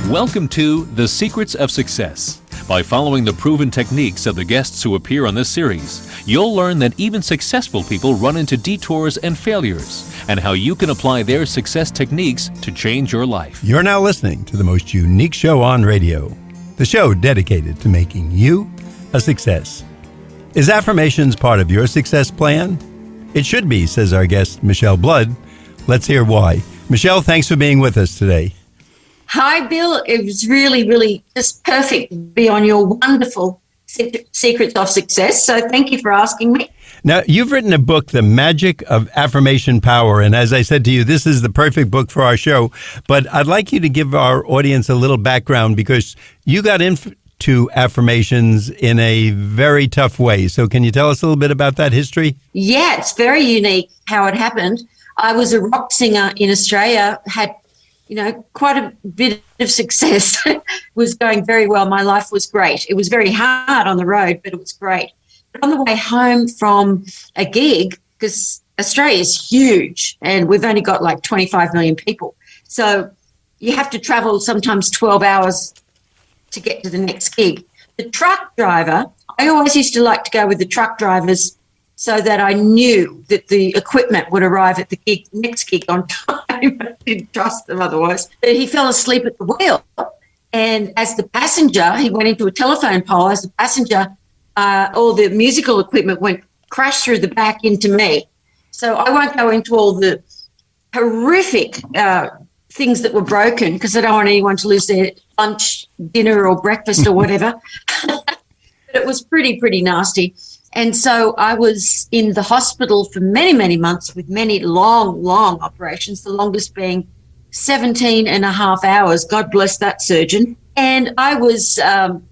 Welcome to The Secrets of Success. By following the proven techniques of the guests who appear on this series, you'll learn that even successful people run into detours and failures, and how you can apply their success techniques to change your life. You're now listening to the most unique show on radio, the show dedicated to making you a success. Is Affirmations part of your success plan? It should be, says our guest, Michele Blood. Let's hear why. Michele, thanks for being with us today. Hi, Bill. It was really just perfect to be on your wonderful Secrets of Success. So thank you for asking me. Now, you've written a book, The Magic of Affirmation Power. And as I said to you, this is the perfect book for our show. But I'd like you to give our audience a little background because you got into affirmations in a very tough way. So can you tell us a little bit about that history? Yeah, it's very unique how it happened. I was a rock singer in Australia, had quite a bit of success. Was going very well. My life was great. It was very hard on the road, but it was great. But on the way home from a gig, because Australia is huge and we've only got like 25 million people. So you have to travel sometimes 12 hours to get to the next gig. The truck driver, I always used to like to go with the truck drivers so that I knew that the equipment would arrive at the next gig on time. I didn't trust them otherwise. But he fell asleep at the wheel. And as the passenger, he went into a telephone pole. As the passenger, all the musical equipment crashed through the back into me. So I won't go into all the horrific things that were broken because I don't want anyone to lose their lunch, dinner or breakfast or whatever. But it was pretty nasty. And so I was in the hospital for many months with many long operations, the longest being 17 and a half hours. God bless that surgeon. And I was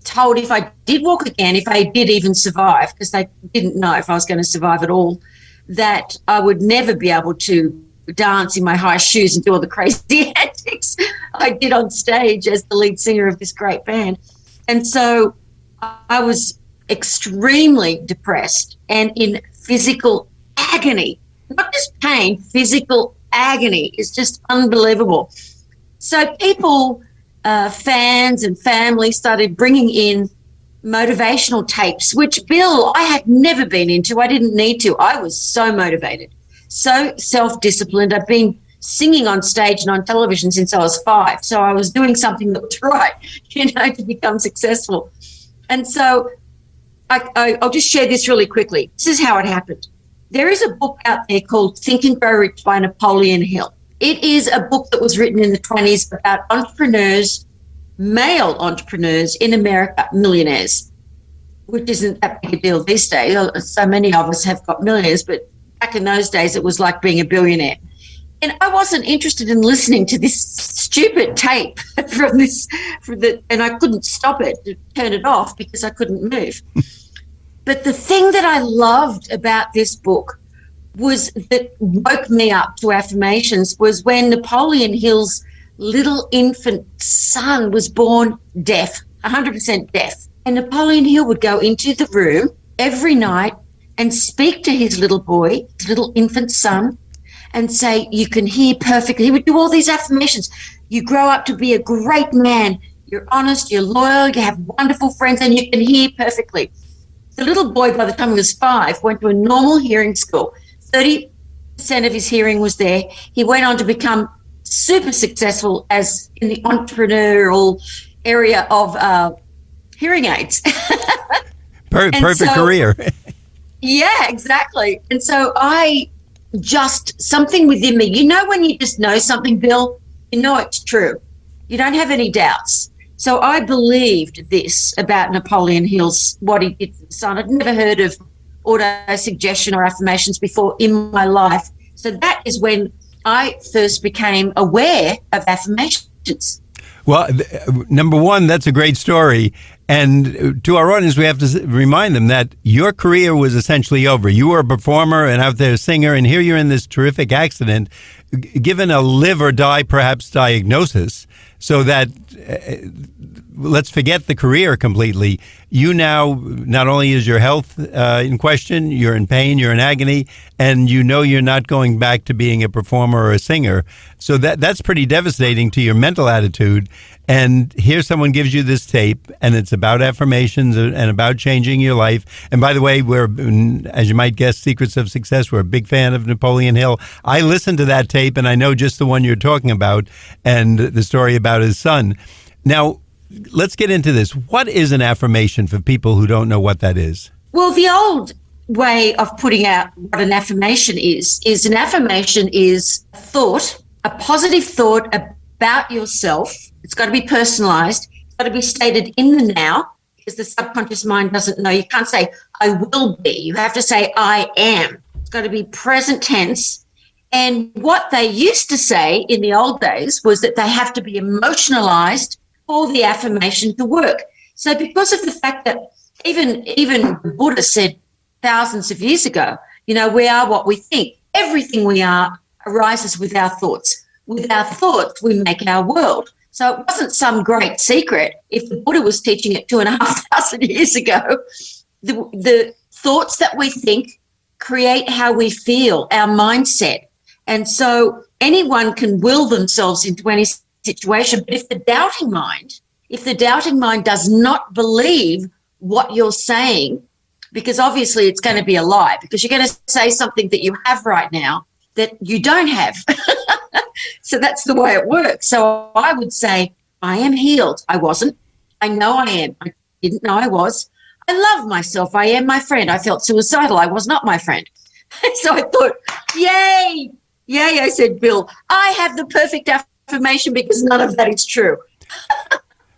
told if I did walk again, if I did even survive, because they didn't know if I was going to survive at all, that I would never be able to dance in my high shoes and do all the crazy antics I did on stage as the lead singer of this great band. And so I was extremely depressed and in physical agony, not just pain, physical agony is just unbelievable. So people, fans and family started bringing in motivational tapes, which, Bill, I had never been into. I didn't need to. I was so motivated, so self-disciplined. I've been singing on stage and on television since I was 5. So I was doing something that was right, to become successful. And so I'll just share this really quickly. This is how it happened. There is a book out there called Think and Grow Rich by Napoleon Hill. It is a book that was written in the 1920s about entrepreneurs, male entrepreneurs in America, millionaires, which isn't that big a deal these days. So many of us have got millions, but back in those days it was like being a billionaire. And I wasn't interested in listening to this stupid tape and I couldn't stop it, turn it off because I couldn't move. But the thing that I loved about this book that woke me up to affirmations was when Napoleon Hill's little infant son was born deaf, 100% deaf. And Napoleon Hill would go into the room every night and speak to his little boy, his little infant son, and say, you can hear perfectly. He would do all these affirmations. You grow up to be a great man. You're honest, you're loyal, you have wonderful friends, and you can hear perfectly. The little boy, by the time he was 5, went to a normal hearing school. 30% of his hearing was there. He went on to become super successful as in the entrepreneurial area of hearing aids. Perfect career. Yeah, exactly. And so something within me, when you just know something, Bill, it's true. You don't have any doubts. So I believed this about Napoleon Hill's, what he did for the son. I'd never heard of auto-suggestion or affirmations before in my life. So that is when I first became aware of affirmations. Well, number one, that's a great story. And to our audience, we have to remind them that your career was essentially over. You were a performer and out there a singer, and here you're in this terrific accident, given a live or die, perhaps, diagnosis, so that let's forget the career completely. You now, not only is your health in question, you're in pain, you're in agony, and you know you're not going back to being a performer or a singer. So that's pretty devastating to your mental attitude. And here someone gives you this tape, and it's about affirmations and about changing your life. And by the way, we're, as you might guess, Secrets of Success, we're a big fan of Napoleon Hill. I listened to that tape, and I know just the one you're talking about and the story about his son. Now, let's get into this. What is an affirmation for people who don't know what that is? Well, the old way of putting out what an affirmation is an affirmation is a thought, a positive thought about yourself. It's got to be personalized. It's got to be stated in the now, because the subconscious mind doesn't know. You can't say, I will be. You have to say, I am. It's got to be present tense. And what they used to say in the old days was that they have to be emotionalized for the affirmation to work. So because of the fact that even Buddha said thousands of years ago, we are what we think. Everything we are arises with our thoughts. With our thoughts, we make our world. So it wasn't some great secret if the Buddha was teaching it 2,500 years ago. The thoughts that we think create how we feel, our mindset. And so anyone can will themselves into any situation, but if the doubting mind does not believe what you're saying, because obviously it's going to be a lie, because you're going to say something that you have right now that you don't have. So that's the way it works. So I would say, I am healed. I wasn't. I know I am. I didn't know I was. I love myself. I am my friend. I felt suicidal. I was not my friend. So I thought, yay. Yay, I said, Bill, I have the perfect affirmation, because none of that is true.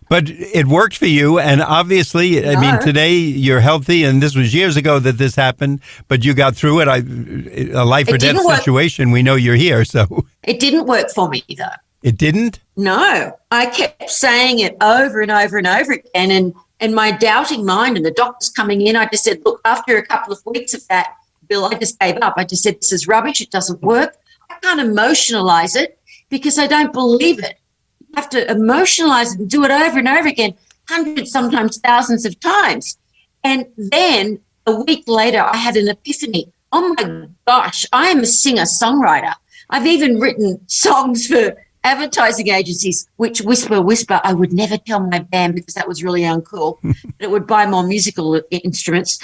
But it worked for you, and obviously, No. I mean, today you're healthy, and this was years ago that this happened, but you got through it. A life or death situation, we know you're here, so. It didn't work for me, though. It didn't? No, I kept saying it over and over and over again, and my doubting mind and the doctors coming in, I just said, look, after a couple of weeks of that, Bill, I just gave up. I just said, this is rubbish. It doesn't work. I can't emotionalize it because I don't believe it. You have to emotionalize it and do it over and over again, hundreds, sometimes thousands of times. And then a week later, I had an epiphany. Oh, my gosh, I am a singer-songwriter. I've even written songs for advertising agencies, which whisper, I would never tell my band because that was really uncool. It would buy more musical instruments.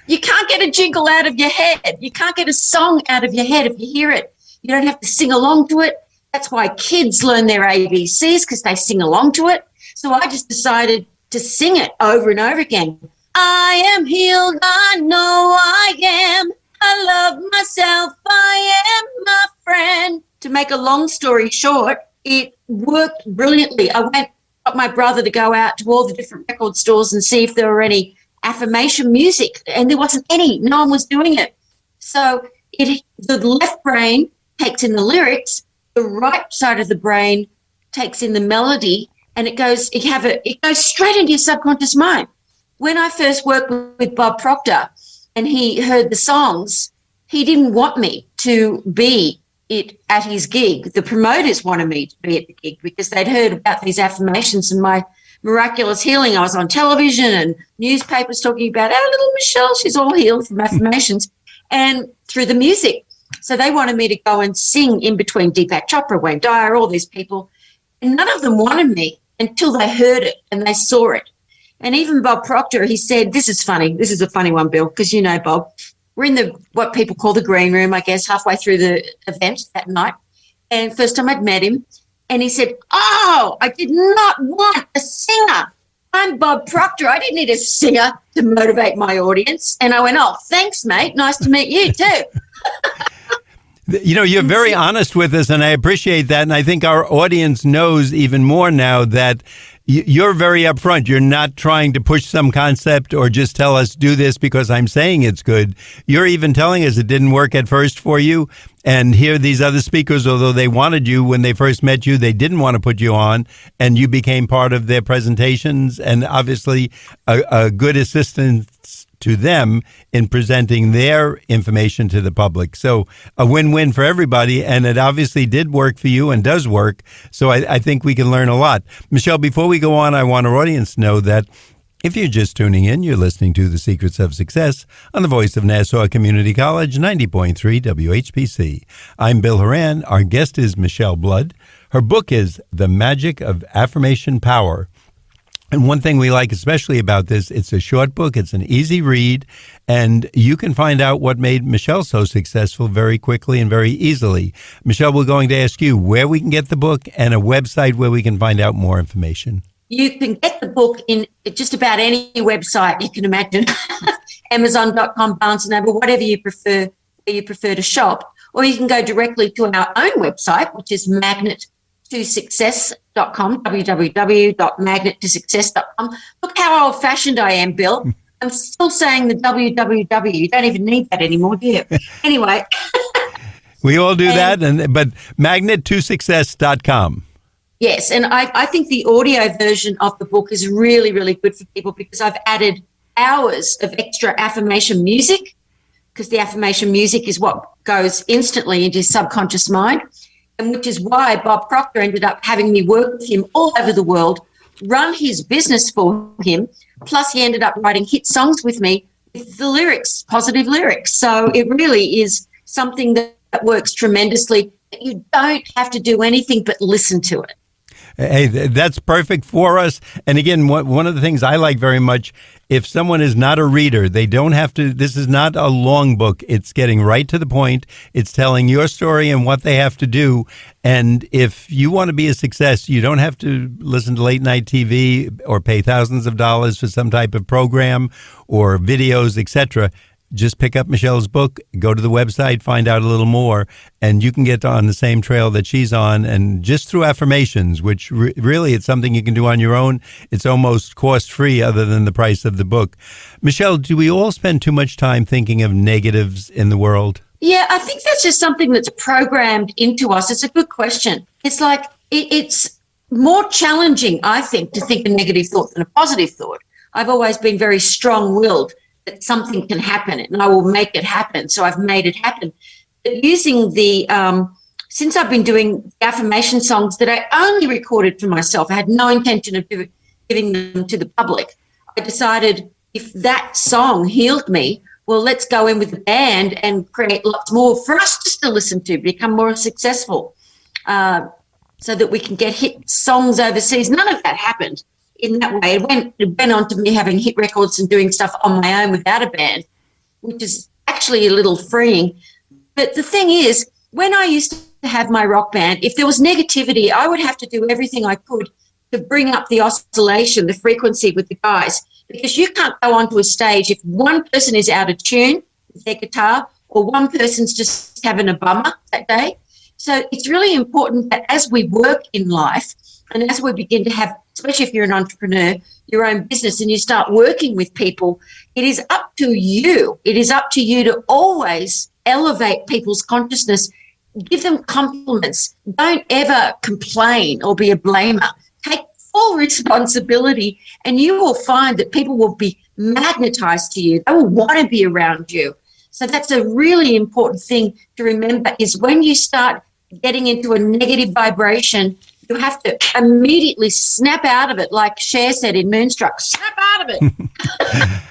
You can't get a jingle out of your head. You can't get a song out of your head if you hear it. You don't have to sing along to it. That's why kids learn their ABCs, because they sing along to it. So I just decided to sing it over and over again. I am healed. I know I am. I love myself. I am my friend. To make a long story short, it worked brilliantly. I got my brother to go out to all the different record stores and see if there were any affirmation music, and there wasn't any. No one was doing it. So the left brain takes in the lyrics, the right side of the brain takes in the melody, and it goes straight into your subconscious mind. When I first worked with Bob Proctor and he heard the songs, he didn't want me to be it at his gig. The promoters wanted me to be at the gig because they'd heard about these affirmations and my miraculous healing. I was on television and newspapers talking about our little Michele. She's all healed from affirmations and through the music. So they wanted me to go and sing in between 𝗟𝗢𝗥𝗡, Wayne Dyer, all these people. And none of them wanted me until they heard it and they saw it. And even Bob Proctor, he said, this is funny. This is a funny one, Bill, because you know, Bob, we're in what people call the green room, I guess, halfway through the event that night. And first time I'd met him. And he said, oh, I did not want a singer. I'm Bob Proctor. I didn't need a singer to motivate my audience. And I went, oh, thanks, mate. Nice to meet you too. You know, you're very honest with us, and I appreciate that. And I think our audience knows even more now that you're very upfront. You're not trying to push some concept or just tell us do this because I'm saying it's good. You're even telling us it didn't work at first for you. And here these other speakers, although they wanted you when they first met you, they didn't want to put you on, and you became part of their presentations and obviously a good assistance to them in presenting their information to the public. So a win-win for everybody, and it obviously did work for you and does work. So I think we can learn a lot. Michele, before we go on, I want our audience to know that if you're just tuning in, you're listening to The Secrets of Success on the voice of Nassau Community College, 90.3 WHPC. I'm Bill Horan. Our guest is Michele Blood. Her book is The Magic of Affirmation Power. And one thing we like especially about this, it's a short book, it's an easy read, and you can find out what made Michele so successful very quickly and very easily. Michele, we're going to ask you where we can get the book and a website where we can find out more information. You can get the book in just about any website you can imagine, Amazon.com, Barnes & Noble, whatever you prefer, where you prefer to shop, or you can go directly to our own website, which is magnet2success.com, www.magnet2success.com. Look how old-fashioned I am, Bill. I'm still saying the www. You don't even need that anymore, do you? Anyway. We all do that, but magnet2success.com. Yes, and I think the audio version of the book is really, really good for people because I've added hours of extra affirmation music, because the affirmation music is what goes instantly into his subconscious mind, and which is why Bob Proctor ended up having me work with him all over the world, run his business for him, plus he ended up writing hit songs with me with the lyrics, positive lyrics. So it really is something that works tremendously. You don't have to do anything but listen to it. Hey, that's perfect for us. And again, one of the things I like very much, if someone is not a reader, they don't have to, this is not a long book. It's getting right to the point. It's telling your story and what they have to do. And if you want to be a success, you don't have to listen to late night TV or pay thousands of dollars for some type of program or videos, etc. Just pick up Michele's book, go to the website, find out a little more, and you can get on the same trail that she's on. And just through affirmations, which really it's something you can do on your own. It's almost cost-free other than the price of the book. Michele, do we all spend too much time thinking of negatives in the world? Yeah, I think that's just something that's programmed into us. It's a good question. It's like it's more challenging, I think, to think a negative thought than a positive thought. I've always been very strong-willed that something can happen and I will make it happen. So I've made it happen. But using since I've been doing the affirmation songs that I only recorded for myself, I had no intention of giving them to the public. I decided if that song healed me, well, let's go in with the band and create lots more for us just to listen to, become more successful, so that we can get hit songs overseas. None of that happened in that way. It went on to me having hit records and doing stuff on my own without a band, which is actually a little freeing. But the thing is, when I used to have my rock band, if there was negativity, I would have to do everything I could to bring up the oscillation, the frequency with the guys, because you can't go onto a stage if one person is out of tune with their guitar or one person's just having a bummer that day. So it's really important that as we work in life and as we begin to have, especially if you're an entrepreneur, your own business and you start working with people, it is up to you. It is up to you to always elevate people's consciousness, give them compliments. Don't ever complain or be a blamer. Take full responsibility and you will find that people will be magnetized to you. They will want to be around you. So that's a really important thing to remember is when you start getting into a negative vibration, you have to immediately snap out of it, like Cher said in Moonstruck, snap out of it.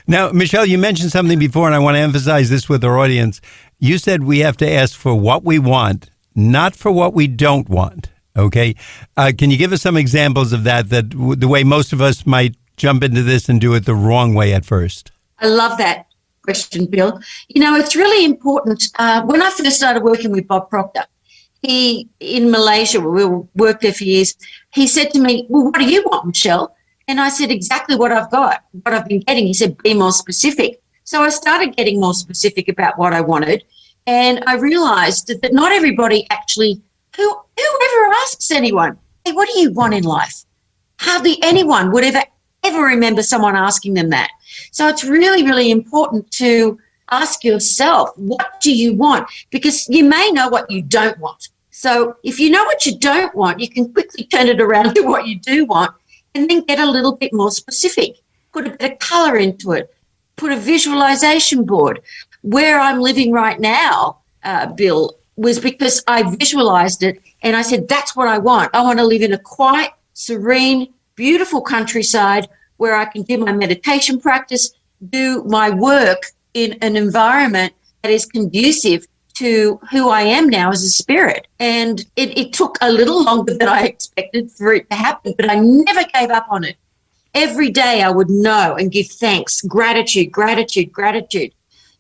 Now, Michele, you mentioned something before, and I want to emphasize this with our audience. You said we have to ask for what we want, not for what we don't want, okay? Can you give us some examples of that, the way most of us might jump into this and do it the wrong way at first? I love that question, Bill. You know, it's really important. When I first started working with Bob Proctor, he, in Malaysia, we worked there for years, he said to me, well, what do you want, Michele? And I said, exactly what I've got, what I've been getting. He said, be more specific. So I started getting more specific about what I wanted. And I realized that not everybody actually, whoever asks anyone, hey, what do you want in life? Hardly anyone would ever remember someone asking them that. So it's really, really important to ask yourself, what do you want? Because you may know what you don't want. So if you know what you don't want, you can quickly turn it around to what you do want and then get a little bit more specific. Put a bit of color into it. Put a visualization board. Where I'm living right now, Bill, was because I visualized it and I said, that's what I want. I want to live in a quiet, serene, beautiful countryside where I can do my meditation practice, do my work in an environment that is conducive to who I am now as a spirit. And it took a little longer than I expected for it to happen, but I never gave up on it. Every day I would know and give thanks, gratitude, gratitude, gratitude.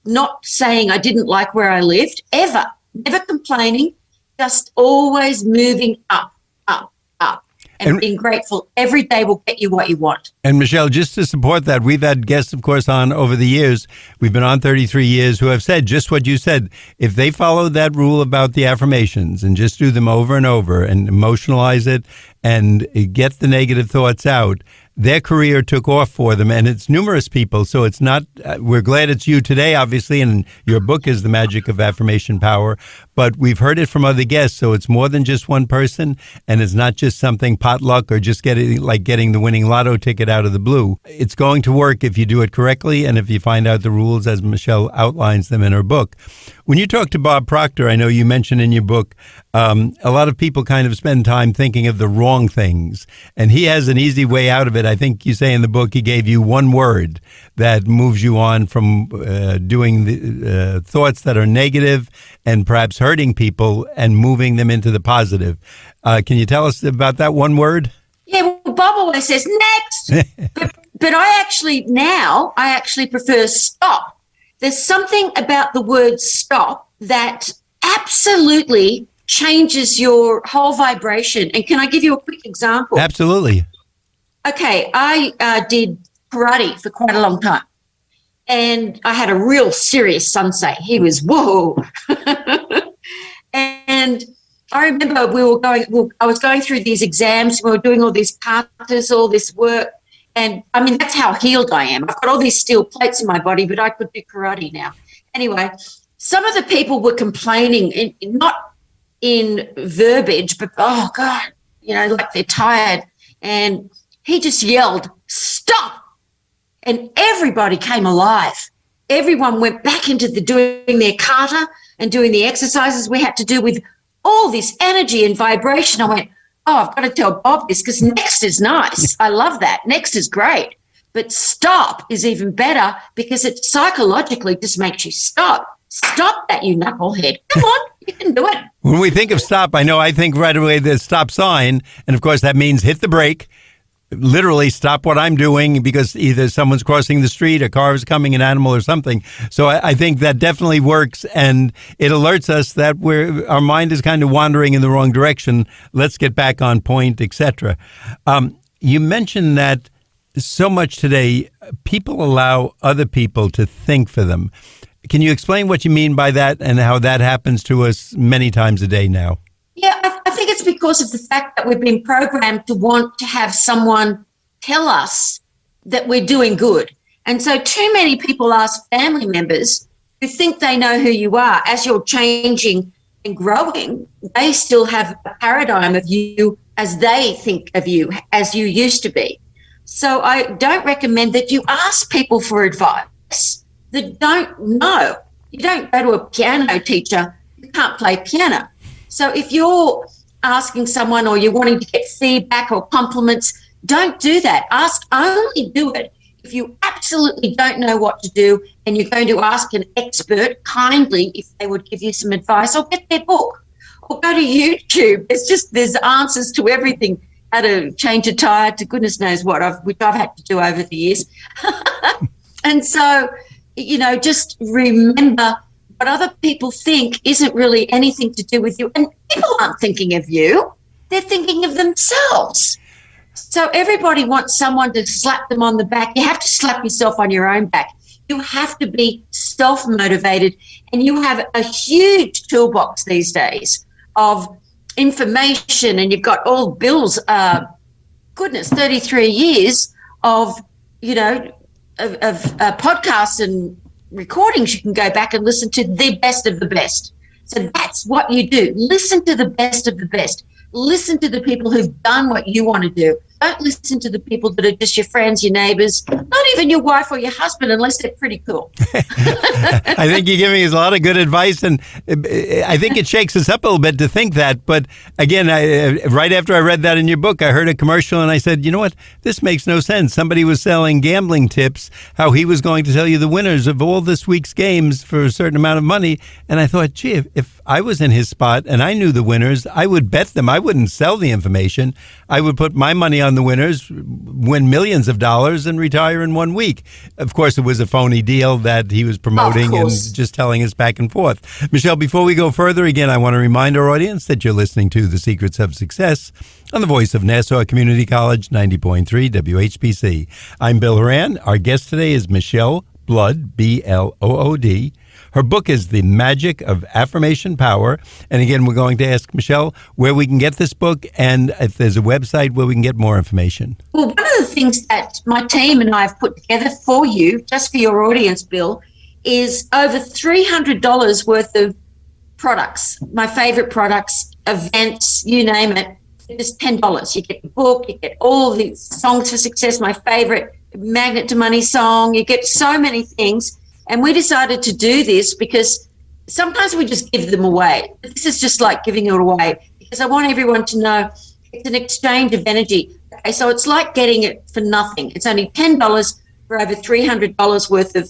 Not saying I didn't like where I lived, ever. Never complaining, just always moving up, up, up. And being grateful every day will get you what you want. And Michele, just to support that, we've had guests, of course, on over the years. We've been on 33 years who have said just what you said. If they follow that rule about the affirmations and just do them over and over and emotionalize it and get the negative thoughts out, their career took off for them, and it's numerous people. So it's not, we're glad it's you today, obviously, and your book is The Magic of Affirmation Power, but we've heard it from other guests. So it's more than just one person, and it's not just something potluck or just getting the winning lotto ticket out of the blue. It's going to work if you do it correctly and if you find out the rules as Michele outlines them in her book. When you talk to Bob Proctor, I know you mentioned in your book, a lot of people kind of spend time thinking of the wrong things, and he has an easy way out of it. I think you say in the book he gave you one word that moves you on from doing the thoughts that are negative and perhaps hurting people and moving them into the positive. Can you tell us about that one word? Yeah, well, Bob always says next, but I actually prefer stop. There's something about the word stop that absolutely changes your whole vibration. And can I give you a quick example? Absolutely. Okay, I did karate for quite a long time. And I had a real serious sensei. He was, whoa. And I remember I was going through these exams. We were doing all these katas, all this work. And I mean, that's how healed I am. I've got all these steel plates in my body, but I could do karate now. Anyway, some of the people were complaining, not in verbiage, but, oh, God, like they're tired. And he just yelled, stop. And everybody came alive. Everyone went back into doing their kata and doing the exercises we had to do with all this energy and vibration. I went, oh, I've got to tell Bob this because next is nice. I love that. Next is great. But stop is even better because it psychologically just makes you stop. Stop that, you knucklehead. Come on, you can do it. When we think of stop, I think right away the stop sign. And of course, that means hit the brake. Literally stop what I'm doing because either someone's crossing the street, a car is coming, an animal or something. So I think that definitely works, and it alerts us that our mind is kind of wandering in the wrong direction. Let's get back on point, etc. You mentioned that so much today, people allow other people to think for them. Can you explain what you mean by that and how that happens to us many times a day now? Yeah, I think it's because of the fact that we've been programmed to want to have someone tell us that we're doing good. And so too many people ask family members who think they know who you are. As you're changing and growing, they still have a paradigm of you as they think of you, as you used to be. So I don't recommend that you ask people for advice that don't know. You don't go to a piano teacher who can't play piano. So if you're asking someone or you're wanting to get feedback or compliments, don't do that. Only do it if you absolutely don't know what to do and you're going to ask an expert kindly if they would give you some advice, or get their book or go to YouTube. There's answers to everything, how to change a tire to goodness knows what, which I've had to do over the years. And so, just remember what other people think isn't really anything to do with you. And people aren't thinking of you. They're thinking of themselves. So everybody wants someone to slap them on the back. You have to slap yourself on your own back. You have to be self-motivated, and you have a huge toolbox these days of information, and you've got all Bill's, 33 years of, of podcasts and recordings. You can go back and listen to the best of the best. So that's what you do. Listen to the best of the best. Listen to the people who've done what you want to do. Don't listen to the people that are just your friends, your neighbors, not even your wife or your husband, unless they're pretty cool. I think you're giving us a lot of good advice, and I think it shakes us up a little bit to think that. But again, right after I read that in your book, I heard a commercial, and I said, you know what? This makes no sense. Somebody was selling gambling tips, how he was going to tell you the winners of all this week's games for a certain amount of money. And I thought, gee, if I was in his spot and I knew the winners, I would bet them. I wouldn't sell the information. I would put my money on the winners, win millions of dollars, and retire in 1 week. Of course, it was a phony deal that he was promoting and just telling us back and forth. Michele, before we go further, again, I want to remind our audience that you're listening to The Secrets of Success on the voice of Nassau Community College, 90.3 WHBC. I'm Bill Horan. Our guest today is Michele Blood, Blood. Her book is The Magic of Affirmation Power. And again, we're going to ask Michele where we can get this book and if there's a website where we can get more information. Well, one of the things that my team and I have put together for you, just for your audience, Bill, is over $300 worth of products, my favorite products, events, you name it. It's $10. You get the book, you get all the songs for success, my favorite Magnet to Money song. You get so many things. And we decided to do this because sometimes we just give them away. This is just like giving it away because I want everyone to know it's an exchange of energy. Okay, so it's like getting it for nothing. It's only $10 for over $300 worth of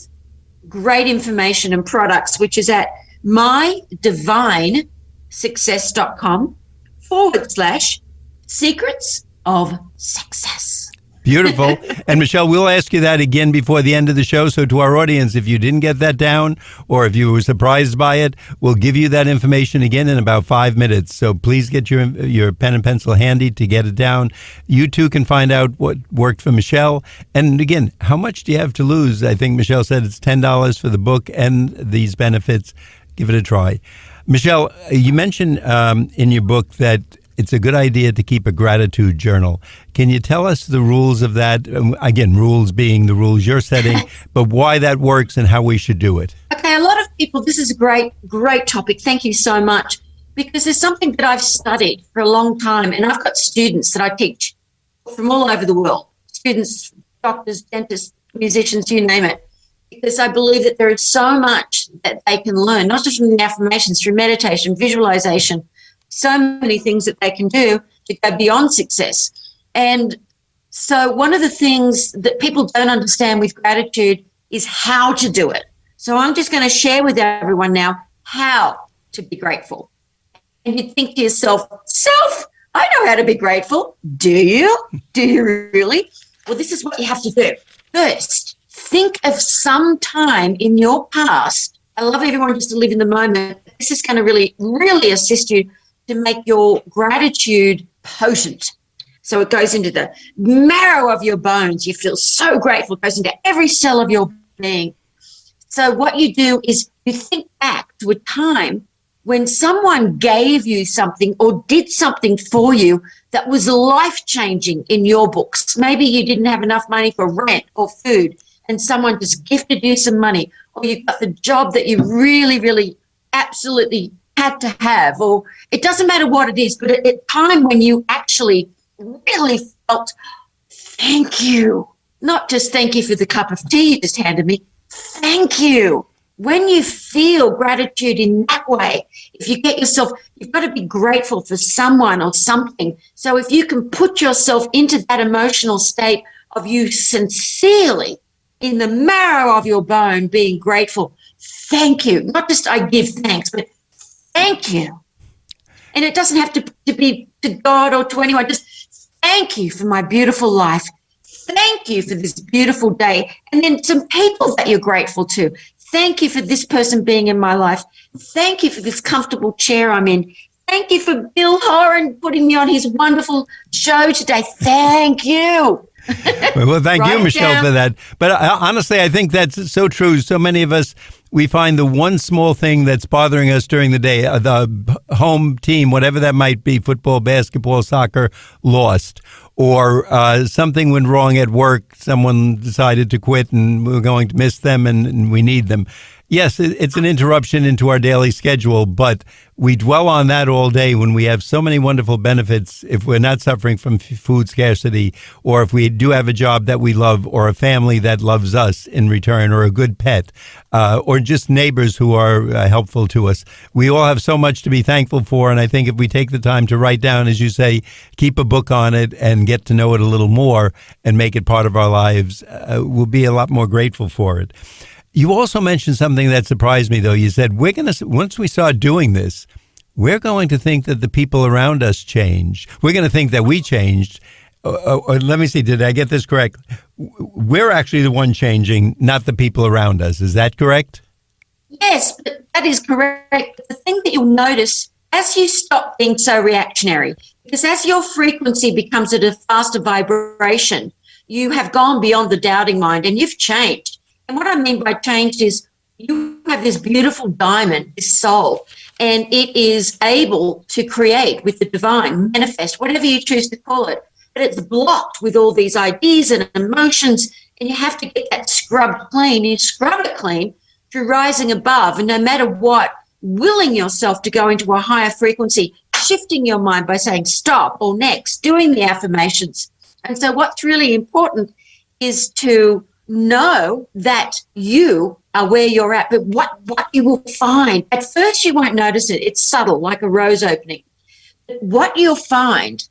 great information and products, which is at mydivinesuccess.com/secrets of success. Beautiful. And Michele, we'll ask you that again before the end of the show. So to our audience, if you didn't get that down or if you were surprised by it, we'll give you that information again in about 5 minutes. So please get your pen and pencil handy to get it down. You too can find out what worked for Michele. And again, how much do you have to lose? I think Michele said it's $10 for the book and these benefits. Give it a try. Michele, you mentioned in your book that it's a good idea to keep a gratitude journal. Can you tell us the rules of that? Again, rules being the rules you're setting, but why that works and how we should do it. Okay, a lot of people, this is a great topic. Thank you so much. Because there's something that I've studied for a long time, and I've got students that I teach from all over the world. Students, doctors, dentists, musicians, you name it. Because I believe that there is so much that they can learn, not just from the affirmations, through meditation, visualization, so many things that they can do to go beyond success. And so one of the things that people don't understand with gratitude is how to do it. So I'm just going to share with everyone now how to be grateful. And you think to yourself, I know how to be grateful. Do you? Do you really? Well, this is what you have to do. First, think of some time in your past. I love everyone just to live in the moment. This is going to really, really assist you to make your gratitude potent. So it goes into the marrow of your bones. You feel so grateful. It goes into every cell of your being. So what you do is you think back to a time when someone gave you something or did something for you that was life-changing in your books. Maybe you didn't have enough money for rent or food and someone just gifted you some money, or you got the job that you really, really absolutely had to have, or it doesn't matter what it is, but at a time when you actually really felt thank you, not just thank you for the cup of tea you just handed me, thank you. When you feel gratitude in that way, if you get yourself, you've got to be grateful for someone or something. So if you can put yourself into that emotional state of you sincerely in the marrow of your bone being grateful, thank you, not just I give thanks, but thank you. And it doesn't have to be to God or to anyone. Just thank you for my beautiful life. Thank you for this beautiful day. And then some people that you're grateful to. Thank you for this person being in my life. Thank you for this comfortable chair I'm in. Thank you for Bill Horan putting me on his wonderful show today. Thank you. Well, thank you, Write it Michele, down. for that. But honestly, I think that's so true. So many of us, we find the one small thing that's bothering us during the day, the home team, whatever that might be, football, basketball, soccer, lost. Or something went wrong at work, someone decided to quit and we're going to miss them and we need them. Yes, it's an interruption into our daily schedule, but we dwell on that all day when we have so many wonderful benefits if we're not suffering from food scarcity, or if we do have a job that we love, or a family that loves us in return, or a good pet, or just neighbors who are helpful to us. We all have so much to be thankful for, and I think if we take the time to write down, as you say, keep a book on it and get to know it a little more and make it part of our lives, we'll be a lot more grateful for it. You also mentioned something that surprised me, though. You said, once we start doing this, we're going to think that the people around us change. We're going to think that we changed. Or let me see, did I get this correct? We're actually the one changing, not the people around us. Is that correct? Yes, but that is correct. The thing that you'll notice as you stop being so reactionary, because as your frequency becomes at a faster vibration, you have gone beyond the doubting mind and you've changed. And what I mean by changed is you have this beautiful diamond, this soul, and it is able to create with the divine, manifest, whatever you choose to call it. But it's blocked with all these ideas and emotions, and you have to get that scrubbed clean. You scrub it clean through rising above, and no matter what, willing yourself to go into a higher frequency, shifting your mind by saying stop or next, doing the affirmations. And so what's really important is to know that you are where you're at, but what you will find, at first you won't notice it. It's subtle, like a rose opening. But what you'll find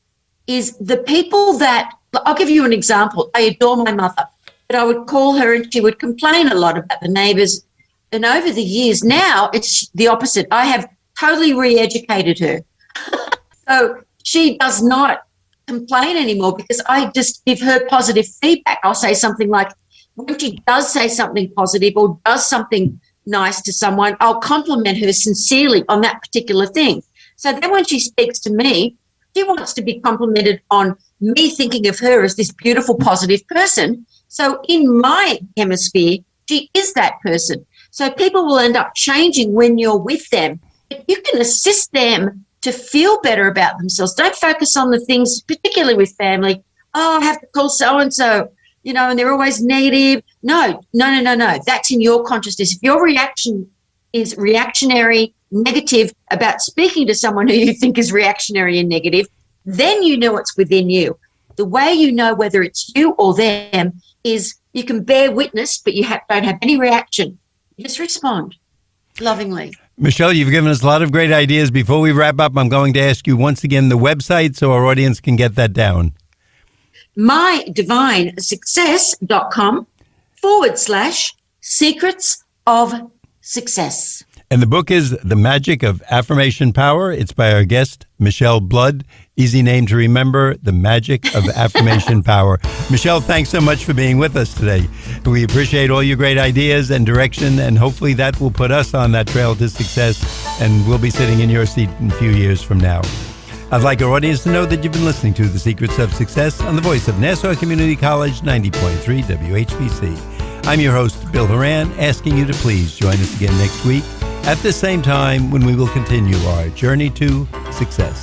is the people that, I'll give you an example. I adore my mother, but I would call her and she would complain a lot about the neighbors. And over the years, now it's the opposite. I have totally re-educated her. So she does not complain anymore because I just give her positive feedback. I'll say something like, when she does say something positive or does something nice to someone, I'll compliment her sincerely on that particular thing. So then when she speaks to me, she wants to be complimented on me thinking of her as this beautiful, positive person. So in my hemisphere, she is that person. So people will end up changing when you're with them. But you can assist them to feel better about themselves. Don't focus on the things, particularly with family. Oh, I have to call so-and-so. And they're always negative. No. That's in your consciousness. If your reaction is reactionary, negative about speaking to someone who you think is reactionary and negative, then you know it's within you. The way you know whether it's you or them is you can bear witness, but you don't have any reaction. You just respond lovingly. Michele, you've given us a lot of great ideas. Before we wrap up, I'm going to ask you once again the website so our audience can get that down. mydivinesuccess.com/secrets of success. And the book is The Magic of Affirmation Power. It's by our guest, Michele Blood. Easy name to remember, The Magic of Affirmation Power. Michele, thanks so much for being with us today. We appreciate all your great ideas and direction, and hopefully that will put us on that trail to success, and we'll be sitting in your seat in a few years from now. I'd like our audience to know that you've been listening to The Secrets of Success on the voice of Nassau Community College, 90.3 WHBC. I'm your host, Bill Horan, asking you to please join us again next week at the same time when we will continue our journey to success.